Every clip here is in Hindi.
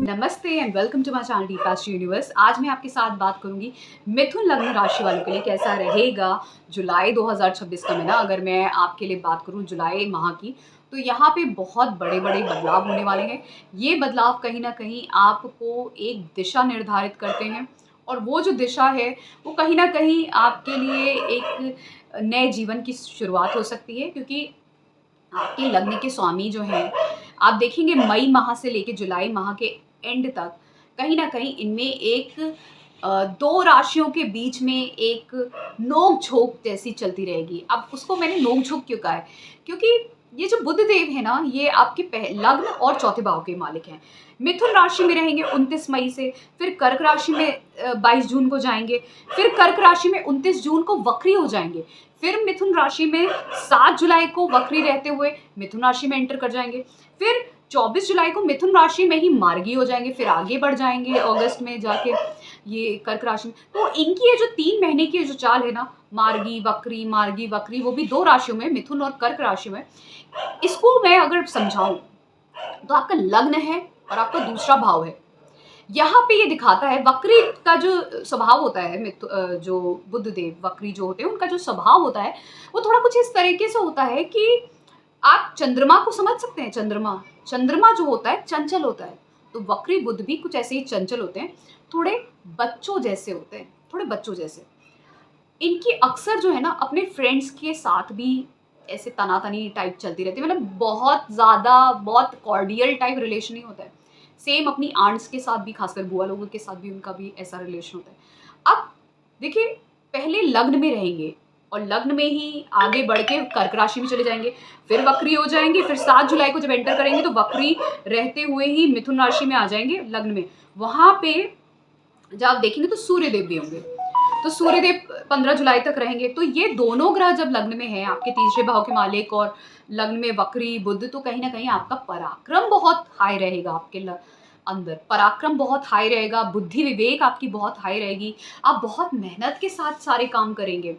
नमस्ते and welcome to my channel Deepa's universe. आज मैं आपके साथ बात करूंगी मिथुन लग्न राशि वालों के लिए कैसा रहेगा जुलाई 2026 का महीना। अगर मैं आपके लिए बात करूं जुलाई माह की, तो यहाँ पे बहुत बड़े बड़े बदलाव होने वाले हैं। ये बदलाव कहीं ना कहीं आपको एक दिशा निर्धारित करते हैं, और वो जो दिशा है वो कहीं ना कहीं आपके लिए एक नए जीवन की शुरुआत हो सकती है, क्योंकि आपके लग्न के स्वामी जो हैं, आप देखेंगे मई माह से लेके जुलाई माह के एंड तक कहीं ना कहीं इनमें एक दो राशियों के बीच में एक नोक झोंक जैसी चलती रहेगी। अब उसको मैंने नोक झोंक क्यों कहा है, क्योंकि ये जो बुध देव है ना, ये आपके लग्न और चौथे भाव के मालिक हैं। मिथुन राशि में रहेंगे 29 मई से, फिर कर्क राशि में 22 जून को जाएंगे, फिर कर्क राशि में 29 जून को वक्री हो जाएंगे, फिर मिथुन राशि में 7 जुलाई को वक्री रहते हुए मिथुन राशि में एंटर कर जाएंगे, फिर 24 जुलाई को मिथुन राशि में ही मार्गी हो जाएंगे, फिर आगे बढ़ जाएंगे अगस्त में जाके ये कर्क राशि में। तो इनकी ये जो 3 महीने की जो चाल है ना, मार्गी वक्री, वो भी 2 राशियों में, मिथुन और कर्क राशि में, इसको मैं अगर समझाऊं तो आपका लग्न है और आपका दूसरा भाव है। यहाँ पे ये दिखाता है वक्री का जो स्वभाव होता है, जो बुध देव वक्री जो होते हैं उनका जो स्वभाव होता है वो थोड़ा कुछ इस तरीके से होता है कि आप चंद्रमा को समझ सकते हैं। चंद्रमा जो होता है चंचल होता है, तो वक्री बुध भी कुछ ऐसे ही चंचल होते हैं, थोड़े बच्चों जैसे होते हैं, थोड़े बच्चों जैसे। इनकी अक्सर जो है ना अपने फ्रेंड्स के साथ भी ऐसे तनातनी टाइप चलती रहती है, मतलब बहुत ज़्यादा बहुत कॉर्डियल टाइप रिलेशन ही होता है। सेम अपनी आंट्स के साथ भी, खासकर बुआ लोगों के साथ भी उनका भी ऐसा रिलेशन होता है। अब देखिए, पहले लग्न में रहेंगे और लग्न में ही आगे बढ़ के कर्क राशि में चले जाएंगे, फिर वक्री हो जाएंगे, फिर 7 जुलाई को जब एंटर करेंगे तो वक्री रहते हुए ही मिथुन राशि में आ जाएंगे लग्न में। वहाँ पे जब आप देखेंगे तो सूर्य देव भी होंगे, तो सूर्य देव 15 जुलाई तक रहेंगे। तो ये दोनों ग्रह जब लग्न में है, आपके तीसरे भाव के मालिक, और लग्न में वक्री बुध, तो कहीं ना कहीं आपका पराक्रम बहुत हाई रहेगा। आपके अंदर पराक्रम बहुत हाई रहेगा, बुद्धि विवेक आपकी बहुत हाई रहेगी, आप बहुत मेहनत के साथ सारे काम करेंगे,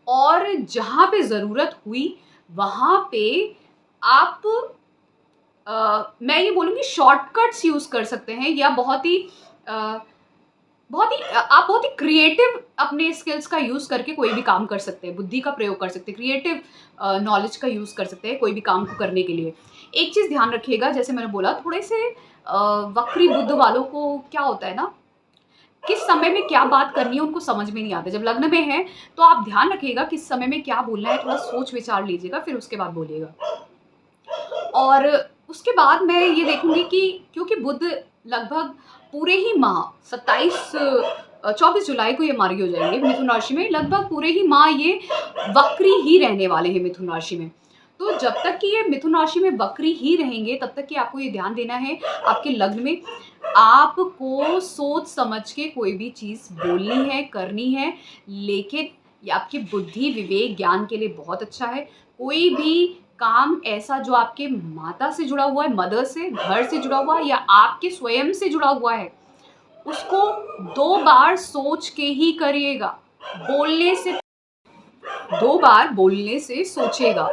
और जहाँ पे ज़रूरत हुई वहाँ पे आप मैं ये बोलूँगी शॉर्टकट्स यूज़ कर सकते हैं, या आप बहुत ही क्रिएटिव अपने स्किल्स का यूज़ करके कोई भी काम कर सकते हैं, बुद्धि का प्रयोग कर सकते हैं, क्रिएटिव नॉलेज का यूज़ कर सकते हैं कोई भी काम को करने के लिए। एक चीज़ ध्यान रखिएगा, जैसे मैंने बोला, थोड़े से वक्री बुद्ध वालों को क्या होता है ना, किस समय में क्या बात करनी है उनको समझ में नहीं आता। जब लग्न में है तो आप ध्यान रखिएगा किस समय में क्या बोलना है, थोड़ा सोच विचार लीजिएगा, फिर उसके बाद बोलिएगा। और उसके बाद मैं ये देखूंगी कि क्योंकि बुध लगभग पूरे ही माह 24 जुलाई को ये मार्गी हो जाएंगे मिथुन राशि में, लगभग पूरे ही माह ये वक्री ही रहने वाले हैं मिथुन राशि में। तो जब तक कि ये मिथुन राशि में वक्री ही रहेंगे तब तक कि आपको ये ध्यान देना है, आपके लग्न में आपको सोच समझ के कोई भी चीज़ बोलनी है, करनी है, लेकिन ये आपकी बुद्धि विवेक ज्ञान के लिए बहुत अच्छा है। कोई भी काम ऐसा जो आपके माता से जुड़ा हुआ है, मदर से, घर से जुड़ा हुआ है, या आपके स्वयं से जुड़ा हुआ है, उसको 2 बार सोच के ही करिएगा। बोलने से 2 बार बोलने से सोचेगा।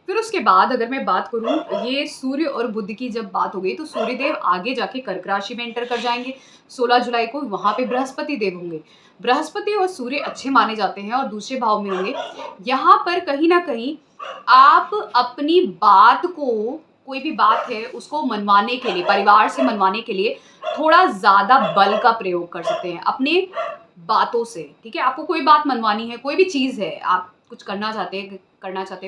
फिर उसके बाद अगर मैं बात करूं, ये सूर्य और बुध की जब बात हो गई, तो सूर्य देव आगे जाके कर्क राशि में एंटर कर जाएंगे 16 जुलाई को। वहां पे बृहस्पति देव होंगे। बृहस्पति और सूर्य अच्छे माने जाते हैं और दूसरे भाव में होंगे। यहाँ पर कहीं ना कहीं आप अपनी बात को, कोई भी बात है उसको मनवाने के लिए, परिवार से मनवाने के लिए थोड़ा ज़्यादा बल का प्रयोग कर सकते हैं अपने बातों से। ठीक है, आपको कोई बात मनवानी है, कोई भी चीज़ है, आप कुछ करना चाहते हैं,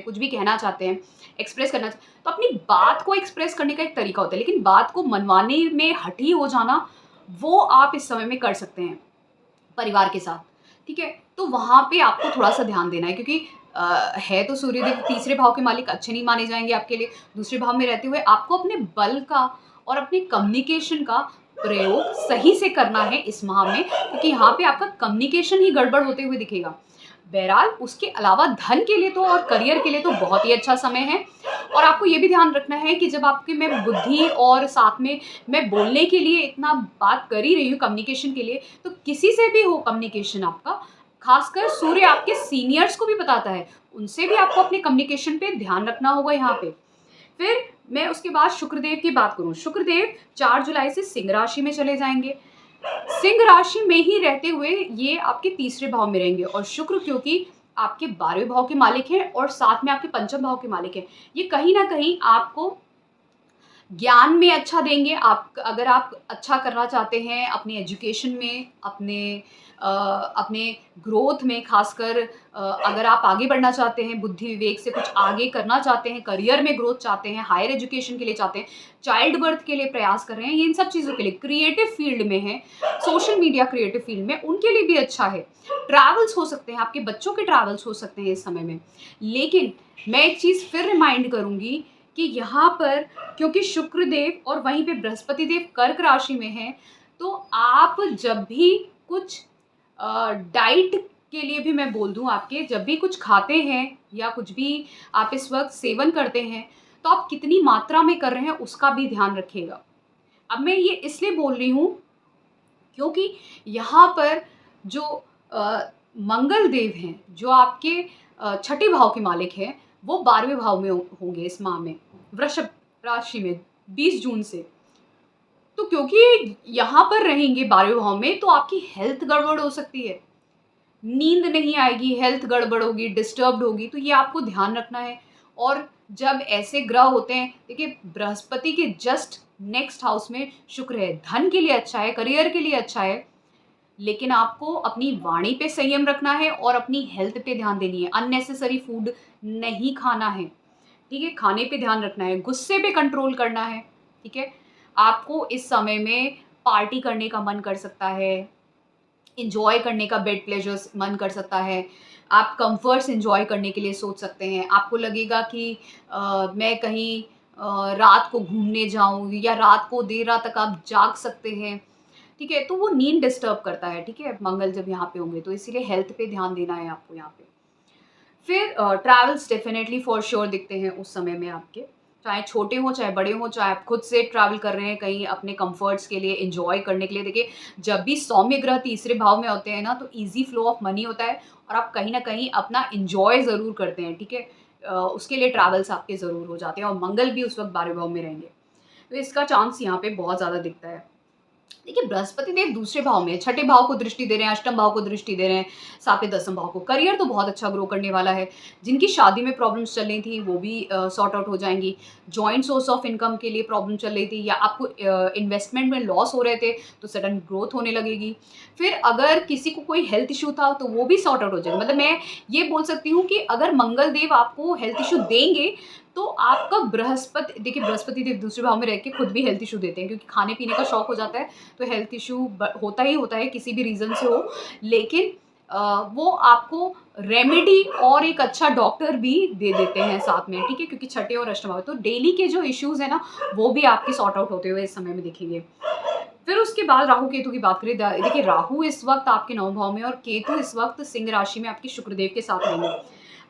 कुछ भी कहना चाहते हैं, एक्सप्रेस करना चाहते हैं, तो अपनी बात को एक्सप्रेस करने का एक तरीका होता है, लेकिन बात को मनवाने में हठी हो जाना, वो आप इस समय में कर सकते हैं परिवार के साथ। ठीक है, तो वहाँ पे आपको थोड़ा सा ध्यान देना है, क्योंकि है तो सूर्यदेव तीसरे भाव के मालिक, अच्छे नहीं माने जाएंगे आपके लिए। दूसरे भाव में रहते हुए आपको अपने बल का और अपने कम्युनिकेशन का प्रयोग सही से करना है इस माह में, क्योंकि यहाँ पे आपका कम्युनिकेशन ही गड़बड़ होते हुए दिखेगा। बहरहाल उसके अलावा धन के लिए तो और करियर के लिए तो बहुत ही अच्छा समय है। और आपको ये भी ध्यान रखना है कि जब आपके मैं बुद्धि और साथ में मैं बोलने के लिए इतना बात कर ही रही हूँ कम्युनिकेशन के लिए, तो किसी से भी हो कम्युनिकेशन आपका, खासकर सूर्य आपके सीनियर्स को भी बताता है, उनसे भी आपको अपने कम्युनिकेशन पे ध्यान रखना होगा यहाँ पे। फिर मैं उसके बाद शुक्रदेव की बात करूँ, शुक्रदेव 4 जुलाई से सिंह राशि में चले जाएंगे। सिंह राशि में ही रहते हुए ये आपके तीसरे भाव में रहेंगे, और शुक्र क्योंकि आपके 12वें भाव के मालिक हैं और साथ में आपके पंचम भाव के मालिक हैं, ये कहीं ना कहीं आपको ज्ञान में अच्छा देंगे। आप अगर आप अच्छा करना चाहते हैं अपनी एजुकेशन में, अपने ग्रोथ में, खासकर अगर आप आगे बढ़ना चाहते हैं, बुद्धि विवेक से कुछ आगे करना चाहते हैं, करियर में ग्रोथ चाहते हैं, हायर एजुकेशन के लिए चाहते हैं, चाइल्ड बर्थ के लिए प्रयास कर रहे हैं, ये इन सब चीज़ों के लिए, क्रिएटिव फील्ड में है, सोशल मीडिया क्रिएटिव फील्ड में, उनके लिए भी अच्छा है। ट्रैवल्स हो सकते हैं, आपके बच्चों के ट्रैवल्स हो सकते हैं इस समय में। लेकिन मैं एक चीज़ फिर रिमाइंड करूँगी कि यहाँ पर क्योंकि शुक्रदेव और वहीं पे बृहस्पति देव कर्क राशि में हैं, तो आप जब भी कुछ डाइट के लिए भी मैं बोल दूं, आपके जब भी कुछ खाते हैं या कुछ भी आप इस वक्त सेवन करते हैं, तो आप कितनी मात्रा में कर रहे हैं उसका भी ध्यान रखिएगा। अब मैं ये इसलिए बोल रही हूँ क्योंकि यहाँ पर जो मंगल देव हैं, जो आपके छठे भाव के मालिक हैं, वो 12वें भाव में होंगे इस माह में, वृषभ राशि में 20 जून से। तो क्योंकि यहाँ पर रहेंगे 12वें भाव में, तो आपकी हेल्थ गड़बड़ हो सकती है, नींद नहीं आएगी, हेल्थ गड़बड़ होगी, डिस्टर्ब्ड होगी, तो ये आपको ध्यान रखना है। और जब ऐसे ग्रह होते हैं, देखिए बृहस्पति के जस्ट नेक्स्ट हाउस में शुक्र है, धन के लिए अच्छा है, करियर के लिए अच्छा है, लेकिन आपको अपनी वाणी पे संयम रखना है और अपनी हेल्थ पे ध्यान देनी है। अननेसेसरी फूड नहीं खाना है, ठीक है, खाने पे ध्यान रखना है, गुस्से पे कंट्रोल करना है, ठीक है। आपको इस समय में पार्टी करने का मन कर सकता है, इंजॉय करने का, बेड प्लेजर्स मन कर सकता है, आप कंफर्ट्स इंजॉय करने के लिए सोच सकते हैं। आपको लगेगा कि मैं कहीं रात को घूमने जाऊं, या रात को देर रात तक आप जाग सकते हैं, ठीक है, तो वो नींद डिस्टर्ब करता है, ठीक है, मंगल जब यहाँ पे होंगे, तो इसीलिए हेल्थ पे ध्यान देना है आपको यहाँ पे। फिर ट्रैवल्स डेफिनेटली फॉर श्योर दिखते हैं उस समय में आपके, चाहे छोटे हों चाहे बड़े हों, चाहे आप खुद से ट्रैवल कर रहे हैं कहीं अपने कंफर्ट्स के लिए, एंजॉय करने के लिए। देखिए जब भी सौम्य ग्रह तीसरे भाव में होते हैं ना, तो इजी फ्लो ऑफ मनी होता है और आप कहीं ना कहीं अपना इंजॉय ज़रूर करते हैं, ठीक है। उसके लिए ट्रैवल्स आपके ज़रूर हो जाते हैं, और मंगल भी उस वक्त 12वें भाव में रहेंगे, तो इसका चांस यहाँ पे बहुत ज़्यादा दिखता है। देखिए बृहस्पति देव दूसरे भाव में, छठे भाव को दृष्टि दे रहे हैं, अष्टम भाव को दृष्टि दे रहे हैं, सातवें दसम भाव को। करियर तो बहुत अच्छा ग्रो करने वाला है, जिनकी शादी में प्रॉब्लम्स चल रही थी वो भी सॉर्ट आउट हो जाएंगी, जॉइंट सोर्स ऑफ इनकम के लिए प्रॉब्लम चल रही थी, या आपको इन्वेस्टमेंट में लॉस हो रहे थे, तो सडन ग्रोथ होने लगेगी। फिर अगर किसी को कोई हेल्थ इशू था तो वो भी सॉर्ट आउट हो जाएगा। मतलब मैं ये बोल सकती हूँ कि अगर मंगल देव आपको हेल्थ इशू देंगे, तो आपका बृहस्पति, देखिए बृहस्पति देव दूसरे भाव में रह के खुद भी हेल्थ इशू देते हैं, क्योंकि खाने पीने का शौक हो जाता है, तो हेल्थ इशू होता ही होता है, किसी भी रीज़न से हो। लेकिन वो आपको रेमेडी और एक अच्छा डॉक्टर भी दे देते हैं साथ में, ठीक है, क्योंकि छठे और अष्टम भाव, तो डेली के जो इश्यूज़ है ना, वो भी आपके सॉर्ट आउट होते हुए इस समय में दिखेंगे। फिर उसके बाद राहु केतु की बात करें, देखिए राहु इस वक्त आपके 9वें भाव में, और केतु इस वक्त सिंह राशि में आपके शुक्रदेव के साथ रहेंगे।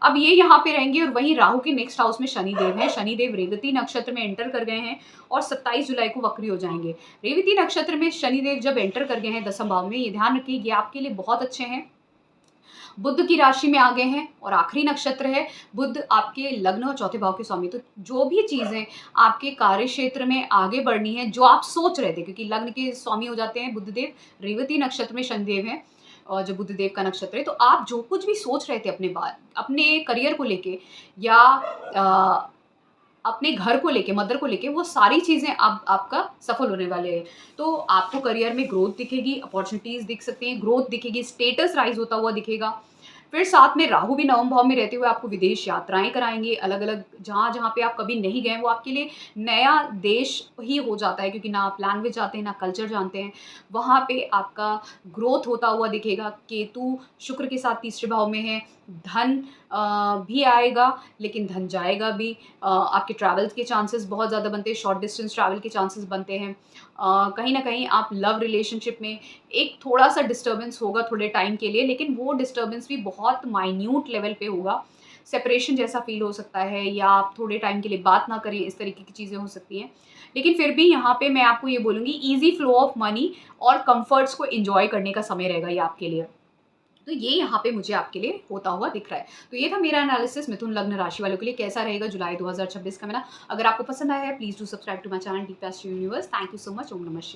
अब ये यहाँ पे रहेंगे, और वहीं राहु के नेक्स्ट हाउस में शनिदेव हैं। शनिदेव रेवती नक्षत्र में एंटर कर गए हैं और 27 जुलाई को वक्री हो जाएंगे। रेवती नक्षत्र में शनिदेव जब एंटर कर गए हैं दसम भाव में, ये ध्यान रखिए ये आपके लिए बहुत अच्छे हैं। बुध की राशि में आ गए हैं और आखिरी नक्षत्र है, बुध आपके लग्न और चौथे भाव के स्वामी। तो जो भी चीज़ें आपके कार्य क्षेत्र में आगे बढ़नी है, जो आप सोच रहे थे, क्योंकि लग्न के स्वामी हो जाते हैं बुधदेव, रेवती नक्षत्र में शनिदेव हैं और जो बुधदेव का नक्षत्र है, तो आप जो कुछ भी सोच रहे थे अपने करियर को लेके, या अपने घर को लेके, मदर को लेके, वो सारी चीज़ें अब आपका सफल होने वाले हैं। तो आपको करियर में ग्रोथ दिखेगी, अपॉर्चुनिटीज़ दिख सकती हैं, ग्रोथ दिखेगी, स्टेटस राइज होता हुआ दिखेगा। फिर साथ में राहु भी नवम भाव में रहते हुए आपको विदेश यात्राएं कराएंगे, अलग अलग जहाँ जहाँ पे आप कभी नहीं गए, वो आपके लिए नया देश ही हो जाता है, क्योंकि ना आप लैंग्वेज जानते हैं ना कल्चर जानते हैं, वहाँ पे आपका ग्रोथ होता हुआ दिखेगा। केतु शुक्र के साथ तीसरे भाव में है, धन भी आएगा लेकिन धन जाएगा भी। आपके ट्रैवल्स के चांसेस बहुत ज़्यादा बनते हैं, शॉर्ट डिस्टेंस ट्रैवल के चांसेस बनते हैं। कहीं ना कहीं आप लव रिलेशनशिप में एक थोड़ा सा डिस्टर्बेंस होगा थोड़े टाइम के लिए, लेकिन वो डिस्टर्बेंस भी बहुत माइन्यूट लेवल पे होगा, सेपरेशन जैसा फील हो सकता है, या आप थोड़े टाइम के लिए बात ना करें, इस तरीके की चीज़ें हो सकती हैं। लेकिन फिर भी यहाँ पे मैं आपको ये बोलूँगी, ईजी फ्लो ऑफ मनी और कंफर्ट्स को एंजॉय करने का समय रहेगा ये आपके लिए। तो ये यहाँ पे मुझे आपके लिए होता हुआ दिख रहा है। तो ये था मेरा एनालिसिस मिथुन लग्न राशि वालों के लिए कैसा रहेगा जुलाई 2026 का महीना। अगर आपको पसंद आया है please do subscribe to my channel Deep Astro Universe. Thank you so much. ओम नमः शिवाय।